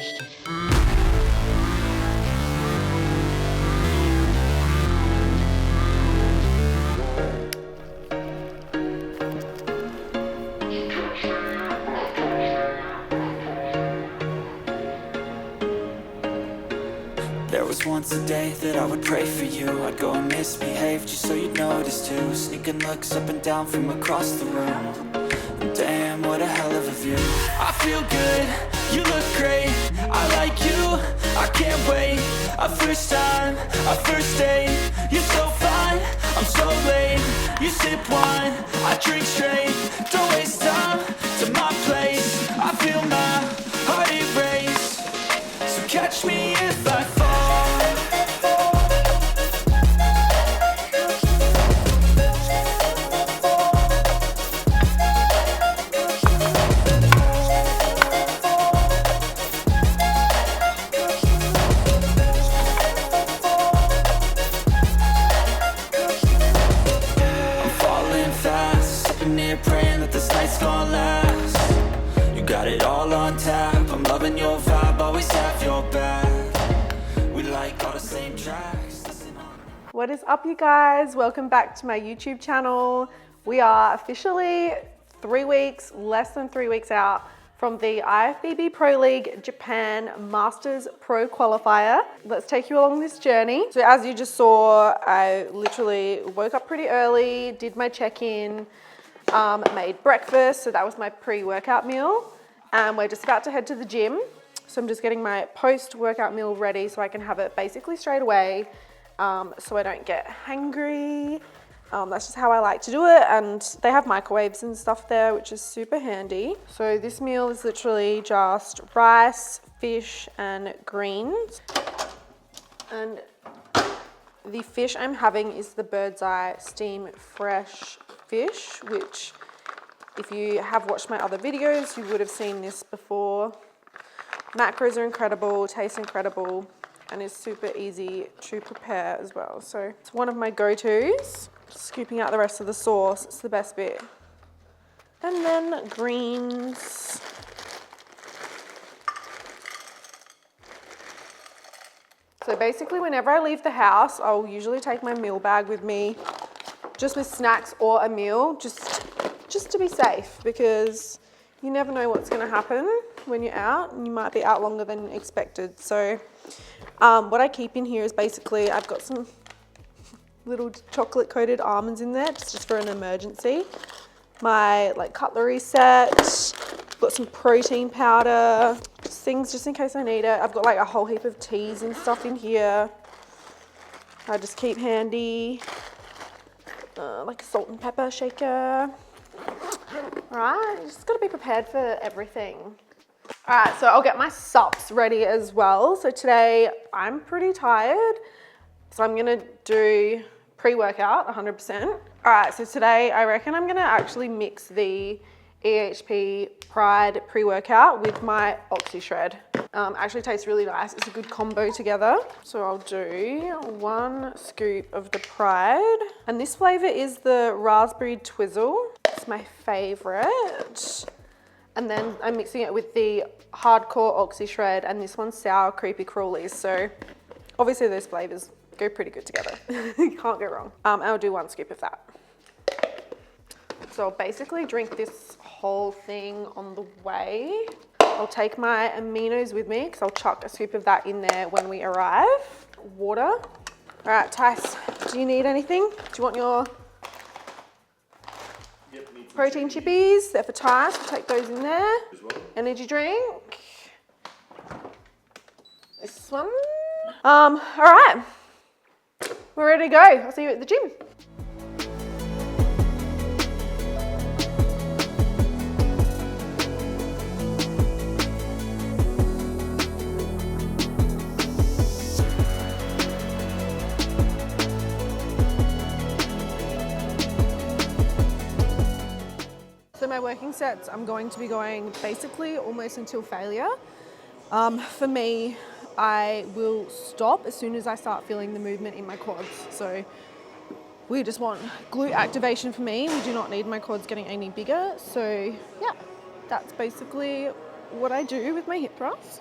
There was once a day that I would pray for you. I'd go and misbehave just so you'd notice too. Sneaking looks up and down from across the room. Damn, what a hell of a view. I feel good, you look great. I like you, I can't wait. A first time, a first date. You're so fine, I'm so late. You sip wine, I drink straight. Don't waste time to my place. I feel my heart erase. So catch me if I fall. Praying that this night's gonna last. You got it all on tap. I'm loving your vibe, always have your back. We like all the same tracks. What is up, you guys? Welcome back to my YouTube channel. We are officially 3 weeks, less than 3 weeks out from the IFBB Pro League Japan Masters Pro Qualifier. Let's take you along this journey. So as you just saw, I literally woke up pretty early, did my check-in, made breakfast, so that was my pre-workout meal, and we're just about to head to the gym. So I'm just getting my post-workout meal ready so I can have it basically straight away, so I don't get hangry. That's just how I like to do it, and they have microwaves and stuff there, which is super handy. So this meal is literally just rice, fish, and greens. And the fish I'm having is the Bird's Eye Steam Fresh fish, which if you have watched my other videos, you would have seen this before. Macros are incredible, tastes incredible, and is super easy to prepare as well. So it's one of my go-tos. Scooping out the rest of the sauce, it's the best bit. And then greens. So basically whenever I leave the house, I'll usually take my meal bag with me, just with snacks or a meal, just to be safe, because you never know what's going to happen when you're out, and you might be out longer than expected. So what I keep in here is basically, I've got some little chocolate coated almonds in there, just for an emergency. My cutlery set, got some protein powder, just things just in case I need it. I've got a whole heap of teas and stuff in here. I just keep handy. Like a salt and pepper shaker. Alright, just gotta be prepared for everything. Alright, so I'll get my sups ready as well. So today I'm pretty tired, so I'm gonna do pre-workout 100%. Alright, so today I reckon I'm gonna actually mix the EHP Pride pre-workout with my Oxy Shred. Actually tastes really nice. It's a good combo together. So I'll do 1 scoop of the Pride. And this flavor is the Raspberry Twizzle. It's my favorite. And then I'm mixing it with the Hardcore Oxy Shred, and this one's Sour Creepy Crawlies. So obviously those flavors go pretty good together. You can't go wrong. I'll do 1 scoop of that. So I'll basically drink this whole thing on the way. I'll take my aminos with me because I'll chuck a scoop of that in there when we arrive. Water. All right, Tice, do you need anything? Do you want your protein chippies? They're for Tice. We'll take those in there. As well. Energy drink. This one. All right. We're ready to go. I'll see you at the gym. So my working sets, I'm going to be going basically almost until failure. For me, I will stop as soon as I start feeling the movement in my quads. So we just want glute activation for me. We do not need my quads getting any bigger. So yeah, that's basically what I do with my hip thrusts.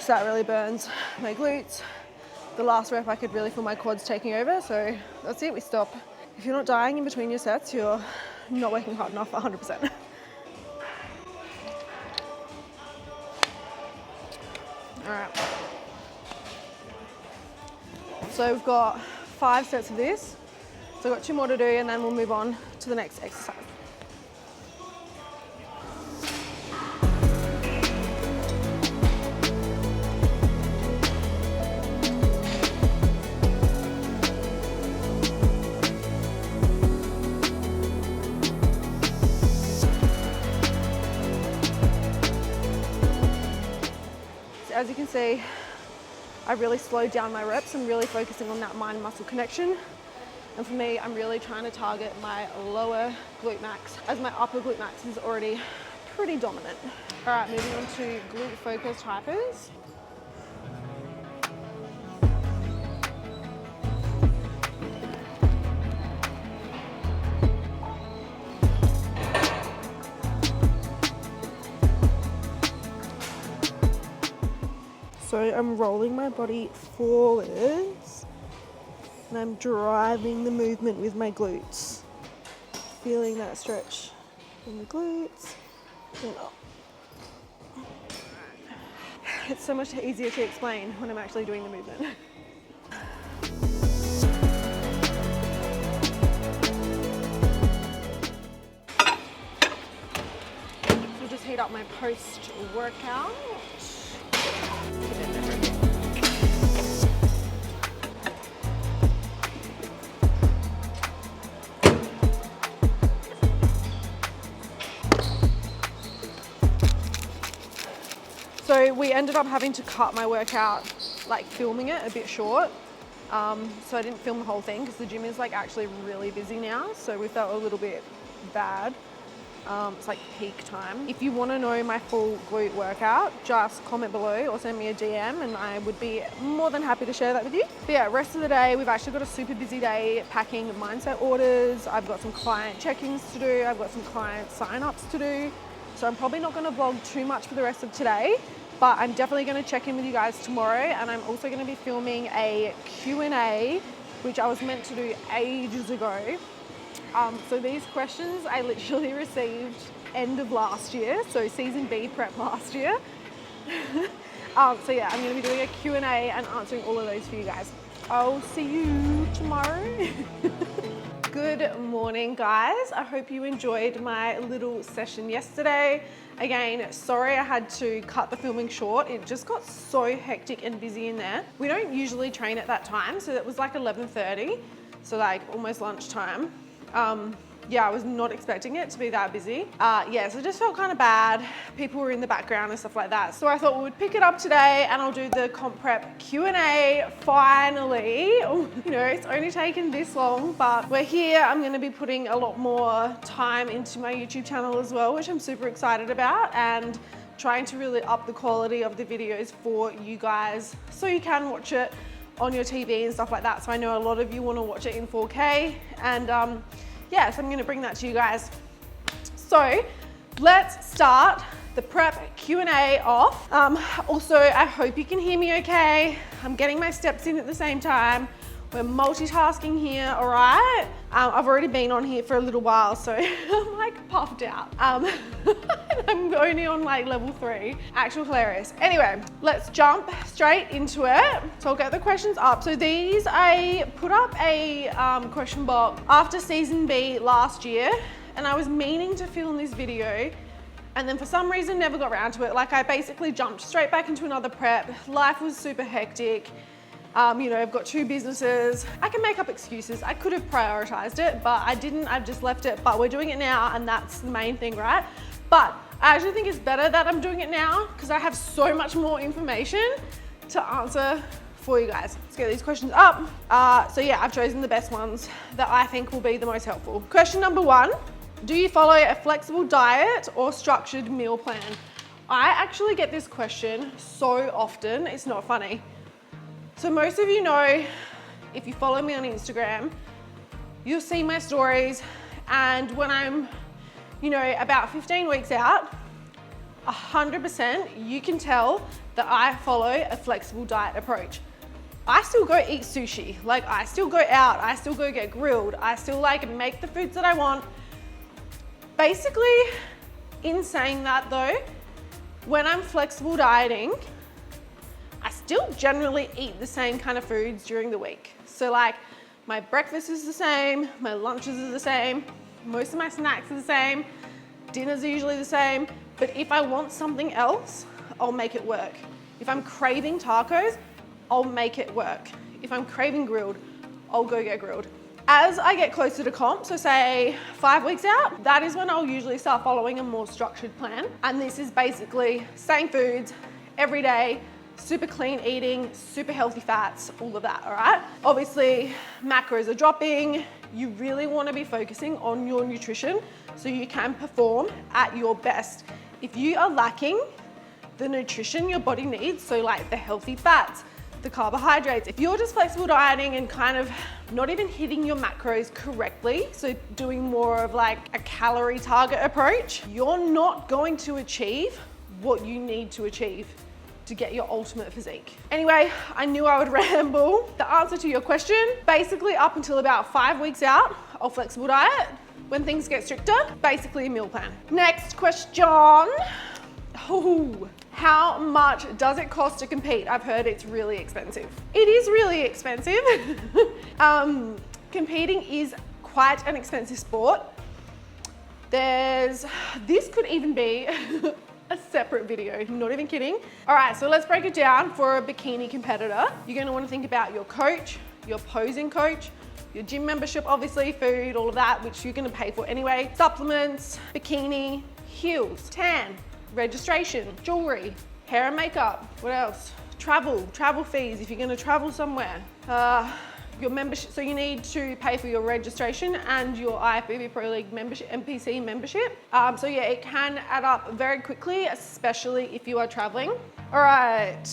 So that really burns my glutes. The last rep I could really feel my quads taking over, so that's it, we stop. If you're not dying in between your sets, you're not working hard enough, 100%. All right. So we've got 5 sets of this. So I've got 2 more to do and then we'll move on to the next exercise. As you can see, I really slowed down my reps. I'm really focusing on that mind-muscle connection. And for me, I'm really trying to target my lower glute max, as my upper glute max is already pretty dominant. All right, moving on to glute focused hypers. So I'm rolling my body forwards and I'm driving the movement with my glutes. Feeling that stretch in the glutes and up. It's so much easier to explain when I'm actually doing the movement. So just heat up my post-workout. So we ended up having to cut my workout, like filming it a bit short. So I didn't film the whole thing because the gym is like actually really busy now. So we felt a little bit bad. It's like peak time. If you want to know my full glute workout, just comment below or send me a DM and I would be more than happy to share that with you. But yeah, rest of the day, we've actually got a super busy day packing mindset orders. I've got some client check-ins to do. I've got some client sign-ups to do. So I'm probably not going to vlog too much for the rest of today, but I'm definitely going to check in with you guys tomorrow. And I'm also going to be filming a Q&A, which I was meant to do ages ago. So these questions I literally received end of last year, so season B prep last year. So yeah, I'm going to be doing a Q&A and answering all of those for you guys. I'll see you tomorrow. Good morning, guys. I hope you enjoyed my little session yesterday. Again, sorry I had to cut the filming short. It just got so hectic and busy in there. We don't usually train at that time, so it was like 11:30, so like almost lunchtime. Yeah, I was not expecting it to be that busy. Yeah, so it just felt kind of bad. People were in the background and stuff like that. So I thought we would pick it up today and I'll do the comp prep Q&A finally. Oh, you know, it's only taken this long, but we're here. I'm gonna be putting a lot more time into my YouTube channel as well, which I'm super excited about, and trying to really up the quality of the videos for you guys so you can watch it on your TV and stuff like that. So I know a lot of you wanna watch it in 4K and yeah, so I'm gonna bring that to you guys. So let's start the prep Q&A off. Also, I hope you can hear me okay. I'm getting my steps in at the same time. We're multitasking here, all right? I've already been on here for a little while, so I'm like puffed out. I'm only on like level 3. Actual hilarious. Anyway, let's jump straight into it. So I'll get the questions up. So these, I put up a question box after season B last year, and I was meaning to film this video, and then for some reason never got around to it. Like I basically jumped straight back into another prep. Life was super hectic. You know, I've got 2 businesses. I can make up excuses. I could have prioritized it, but I didn't. I've just left it, but we're doing it now, and that's the main thing, right? But I actually think it's better that I'm doing it now because I have so much more information to answer for you guys. Let's get these questions up. So yeah, I've chosen the best ones that I think will be the most helpful. Question number 1, do you follow a flexible diet or structured meal plan? I actually get this question so often, it's not funny. So most of you know, if you follow me on Instagram, you'll see my stories, and when I'm, you know, about 15 weeks out, 100% you can tell that I follow a flexible diet approach. I still go eat sushi, like I still go out, I still go get grilled, I still like make the foods that I want. Basically, in saying that though, when I'm flexible dieting, I still generally eat the same kind of foods during the week. So like my breakfast is the same, my lunches are the same, most of my snacks are the same, dinners are usually the same, but if I want something else, I'll make it work. If I'm craving tacos, I'll make it work. If I'm craving grilled, I'll go get grilled. As I get closer to comp, so say 5 weeks out, that is when I'll usually start following a more structured plan. And this is basically same foods every day, super clean eating, super healthy fats, all of that, all right? Obviously, macros are dropping. You really wanna be focusing on your nutrition so you can perform at your best. If you are lacking the nutrition your body needs, so like the healthy fats, the carbohydrates, if you're just flexible dieting and kind of not even hitting your macros correctly, so doing more of like a calorie target approach, you're not going to achieve what you need to achieve to get your ultimate physique. Anyway, I knew I would ramble. The answer to your question, basically up until about 5 weeks out, I'll flexible diet. When things get stricter, basically a meal plan. Next question. Oh, how much does it cost to compete? I've heard it's really expensive. It is really expensive. Competing is quite an expensive sport. This could even be a separate video, not even kidding. All right, so let's break it down for a bikini competitor. You're gonna wanna think about your coach, your posing coach, your gym membership, obviously, food, all of that, which you're gonna pay for anyway, supplements, bikini, heels, tan, registration, jewelry, hair and makeup, what else? Travel fees if you're gonna travel somewhere. Your membership, so you need to pay for your registration and your IFBB Pro League membership, MPC membership. So yeah, it can add up very quickly, especially if you are traveling. All right,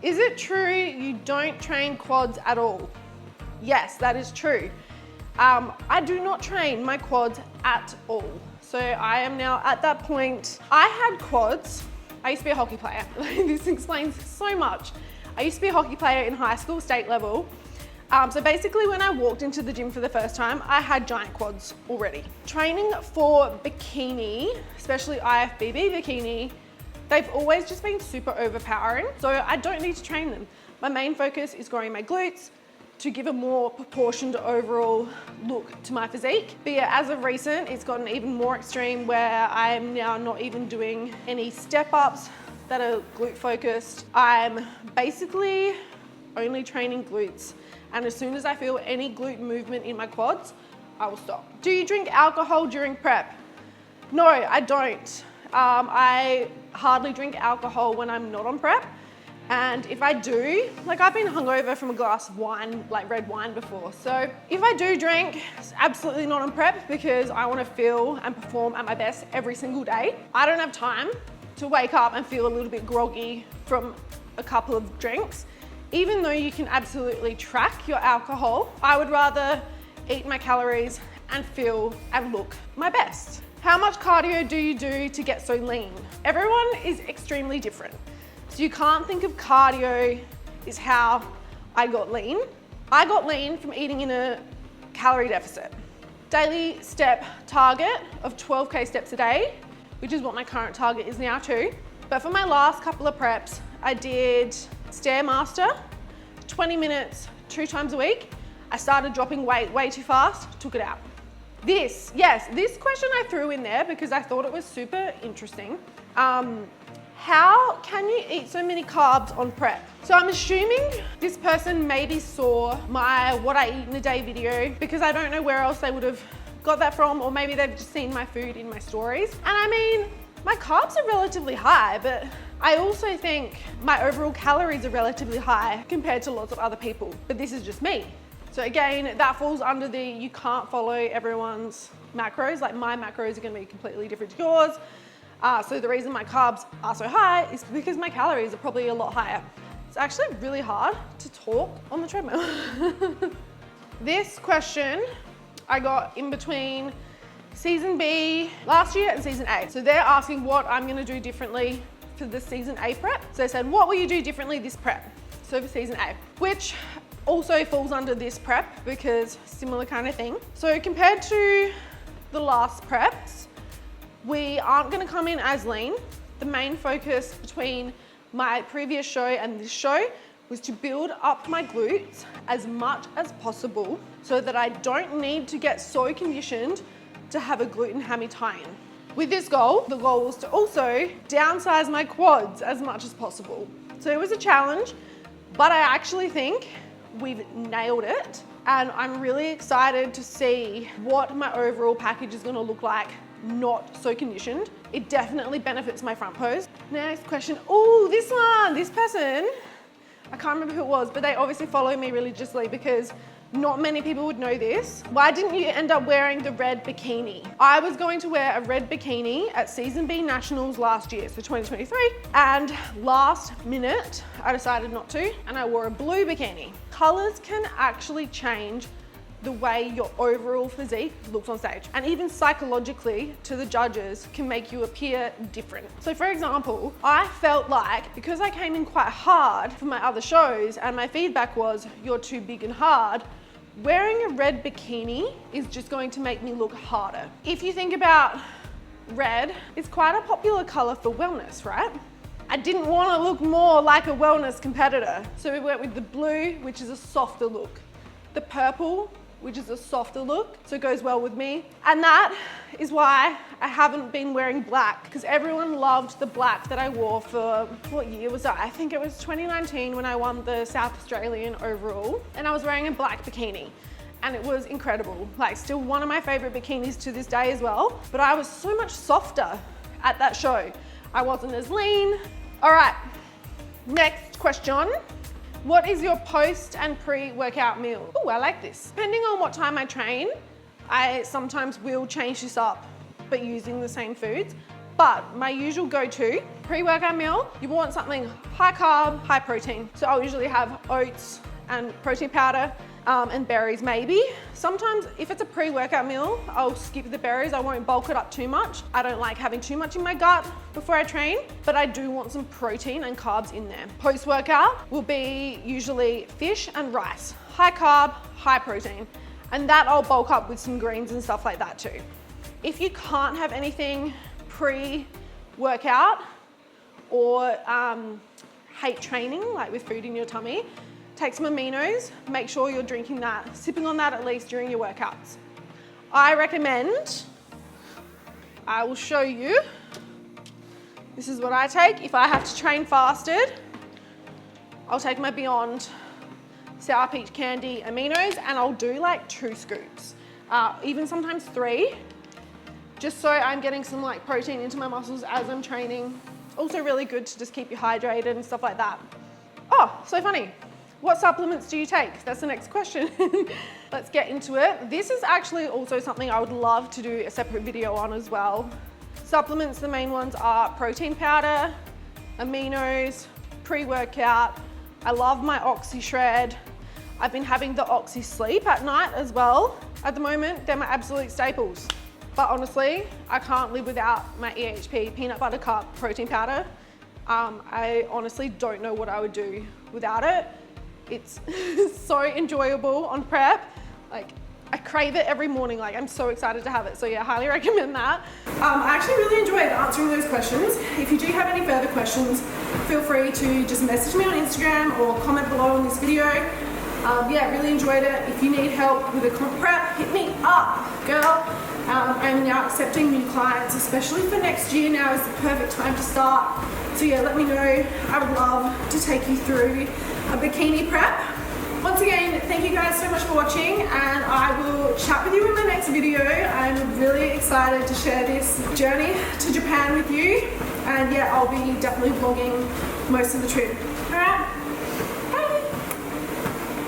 is it true you don't train quads at all? Yes, that is true. I do not train my quads at all. So I am now at that point. I had quads. I used to be a hockey player. This explains so much. I used to be a hockey player in high school, state level. So basically when I walked into the gym for the first time, I had giant quads already. Training for bikini, especially IFBB Bikini, they've always just been super overpowering. So I don't need to train them. My main focus is growing my glutes to give a more proportioned overall look to my physique. But yeah, as of recent, it's gotten even more extreme where I am now not even doing any step ups that are glute focused. I'm basically only training glutes. And as soon as I feel any glute movement in my quads, I will stop. Do you drink alcohol during prep? No, I don't. I hardly drink alcohol when I'm not on prep. And if I do, like I've been hungover from a glass of wine, like red wine before. So if I do drink, it's absolutely not on prep because I want to feel and perform at my best every single day. I don't have time to wake up and feel a little bit groggy from a couple of drinks. Even though you can absolutely track your alcohol, I would rather eat my calories and feel and look my best. How much cardio do you do to get so lean? Everyone is extremely different. So you can't think of cardio is how I got lean. I got lean from eating in a calorie deficit. Daily step target of 12K steps a day, which is what my current target is now too. But for my last couple of preps, I did Stairmaster, 20 minutes, 2 times a week. I started dropping weight way too fast, took it out. This question I threw in there because I thought it was super interesting. How can you eat so many carbs on prep? So I'm assuming this person maybe saw my what I eat in a day video because I don't know where else they would have got that from, or maybe they've just seen my food in my stories. And I mean, my carbs are relatively high, but I also think my overall calories are relatively high compared to lots of other people, but this is just me. So again, that falls under the you can't follow everyone's macros, like my macros are gonna be completely different to yours. So the reason my carbs are so high is because my calories are probably a lot higher. It's actually really hard to talk on the treadmill. This question I got in between Season B last year and Season A. So they're asking what I'm gonna do differently for the Season A prep. So they said, what will you do differently this prep? So for Season A, which also falls under this prep because similar kind of thing. So compared to the last preps, we aren't gonna come in as lean. The main focus between my previous show and this show was to build up my glutes as much as possible so that I don't need to get so conditioned to have a glute and hammy tie-in. With this goal, the goal was to also downsize my quads as much as possible. So it was a challenge, but I actually think we've nailed it. And I'm really excited to see what my overall package is gonna look like, not so conditioned. It definitely benefits my front pose. Next question, oh, this one, this person, I can't remember who it was, but they obviously follow me religiously because not many people would know this. Why didn't you end up wearing the red bikini? I was going to wear a red bikini at Season B Nationals last year, so 2023, and last minute, I decided not to, and I wore a blue bikini. Colors can actually change the way your overall physique looks on stage, and even psychologically to the judges can make you appear different. So for example, I felt like because I came in quite hard for my other shows and my feedback was you're too big and hard, wearing a red bikini is just going to make me look harder. If you think about red, it's quite a popular color for wellness, right? I didn't want to look more like a wellness competitor, so we went with the blue, which is a softer look. The purple, which is a softer look, so it goes well with me. And that is why I haven't been wearing black, because everyone loved the black that I wore for, what year was that? I think it was 2019 when I won the South Australian overall, and I was wearing a black bikini. And it was incredible. Like, still one of my favorite bikinis to this day as well, but I was so much softer at that show. I wasn't as lean. All right, next question. What is your post and pre-workout meal? Oh, I like this. Depending on what time I train, I sometimes will change this up, but using the same foods. But my usual go-to pre-workout meal, you want something high carb, high protein. So I'll usually have oats and protein powder and berries maybe. Sometimes if it's a pre-workout meal, I'll skip the berries. I won't bulk it up too much. I don't like having too much in my gut before I train, but I do want some protein and carbs in there. Post-workout will be usually fish and rice. High carb, high protein. And that I'll bulk up with some greens and stuff like that too. If you can't have anything pre-workout or hate training, like with food in your tummy, take some aminos, make sure you're drinking that, sipping on that at least during your workouts. I recommend, I will show you, this is what I take. If I have to train fasted, I'll take my Beyond Sour Peach Candy aminos and I'll do like 2 scoops, even sometimes 3, just so I'm getting some like protein into my muscles as I'm training. Also really good to just keep you hydrated and stuff like that. Oh, so funny. What supplements do you take? That's the next question. Let's get into it. This is actually also something I would love to do a separate video on as well. Supplements, the main ones are protein powder, aminos, pre-workout. I love my Oxy Shred. I've been having the Oxy Sleep at night as well. At the moment, they're my absolute staples. But honestly, I can't live without my EHP peanut butter cup protein powder. I honestly don't know what I would do without it. It's so enjoyable on prep. Like, I crave it every morning. Like, I'm so excited to have it. So yeah, highly recommend that. I actually really enjoyed answering those questions. If you do have any further questions, feel free to just message me on Instagram or comment below on this video. Yeah, really enjoyed it. If you need help with a comp prep, hit me up, girl. I'm now accepting new clients, especially for next year. Now is the perfect time to start. So yeah, let me know. I would love to take you through a bikini prep. Once again, thank you guys so much for watching, and I will chat with you in my next video. I'm really excited to share this journey to Japan with you. And yeah, I'll be definitely vlogging most of the trip.